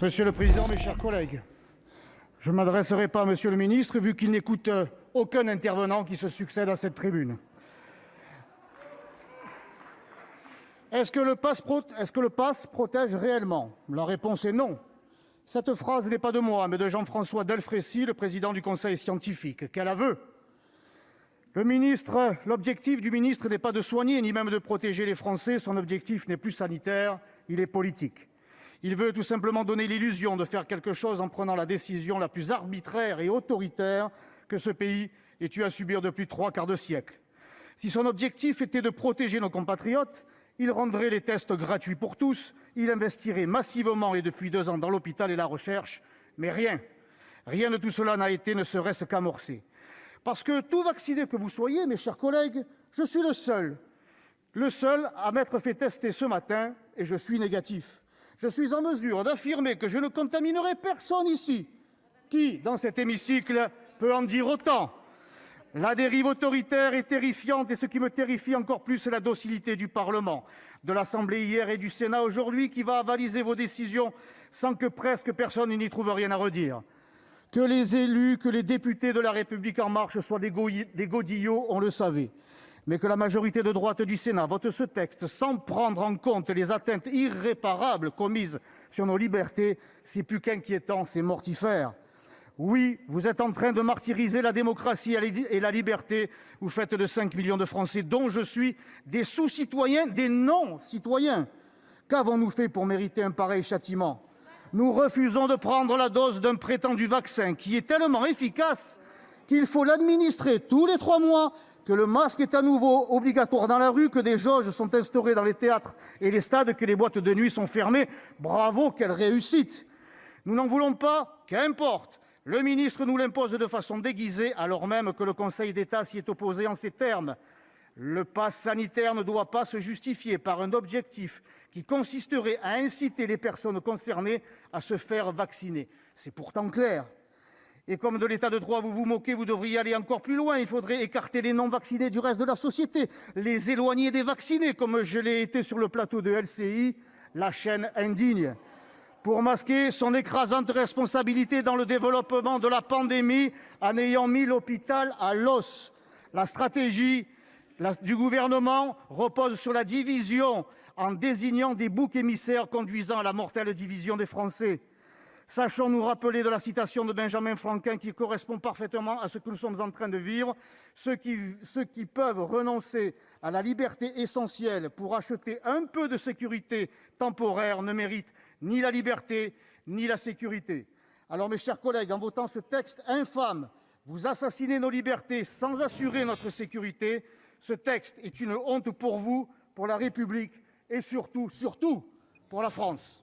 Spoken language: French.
Monsieur le président, mes chers collègues, je ne m'adresserai pas à monsieur le ministre, vu qu'il n'écoute aucun intervenant qui se succède à cette tribune. Est-ce que le pass protège réellement? La réponse est non. Cette phrase n'est pas de moi, mais de Jean-François Delfraissy, le président du conseil scientifique. Quel aveu! L'objectif du ministre n'est pas de soigner, ni même de protéger les Français. Son objectif n'est plus sanitaire, il est politique. Il veut tout simplement donner l'illusion de faire quelque chose en prenant la décision la plus arbitraire et autoritaire que ce pays ait eu à subir depuis 3/4 de siècle. Si son objectif était de protéger nos compatriotes, il rendrait les tests gratuits pour tous, il investirait massivement et depuis 2 ans dans l'hôpital et la recherche, mais rien de tout cela n'a été ne serait-ce qu'amorcé. Parce que tout vacciné que vous soyez, mes chers collègues, je suis le seul à m'être fait tester ce matin et je suis négatif. Je suis en mesure d'affirmer que je ne contaminerai personne ici. Qui, dans cet hémicycle, peut en dire autant? La dérive autoritaire est terrifiante et ce qui me terrifie encore plus, c'est la docilité du Parlement, de l'Assemblée hier et du Sénat aujourd'hui, qui va avaliser vos décisions sans que presque personne n'y trouve rien à redire. Que les élus, que les députés de La République En Marche soient des godillots, on le savait. Mais que la majorité de droite du Sénat vote ce texte sans prendre en compte les atteintes irréparables commises sur nos libertés, c'est plus qu'inquiétant, c'est mortifère. Oui, vous êtes en train de martyriser la démocratie et la liberté. Vous faites de 5 millions de Français, dont je suis, des sous-citoyens, des non-citoyens. Qu'avons-nous fait pour mériter un pareil châtiment? Nous refusons de prendre la dose d'un prétendu vaccin qui est tellement efficace qu'il faut l'administrer tous les 3 mois, que le masque est à nouveau obligatoire dans la rue, que des jauges sont instaurées dans les théâtres et les stades, que les boîtes de nuit sont fermées. Bravo, quelle réussite! Nous n'en voulons pas? Qu'importe! Le ministre nous l'impose de façon déguisée, alors même que le Conseil d'État s'y est opposé en ces termes. Le pass sanitaire ne doit pas se justifier par un objectif qui consisterait à inciter les personnes concernées à se faire vacciner. C'est pourtant clair. Et comme de l'état de droit vous vous moquez, vous devriez aller encore plus loin. Il faudrait écarter les non-vaccinés du reste de la société, les éloigner des vaccinés, comme je l'ai été sur le plateau de LCI, la chaîne indigne. Pour masquer son écrasante responsabilité dans le développement de la pandémie en ayant mis l'hôpital à l'os. La stratégie du gouvernement repose sur la division en désignant des boucs émissaires conduisant à la mortelle division des Français. Sachons nous rappeler de la citation de Benjamin Franklin qui correspond parfaitement à ce que nous sommes en train de vivre. Ceux qui peuvent renoncer à la liberté essentielle pour acheter un peu de sécurité temporaire ne méritent ni la liberté ni la sécurité. Alors, mes chers collègues, en votant ce texte infâme, vous assassinez nos libertés sans assurer notre sécurité. Ce texte est une honte pour vous, pour la République et surtout, surtout, pour la France.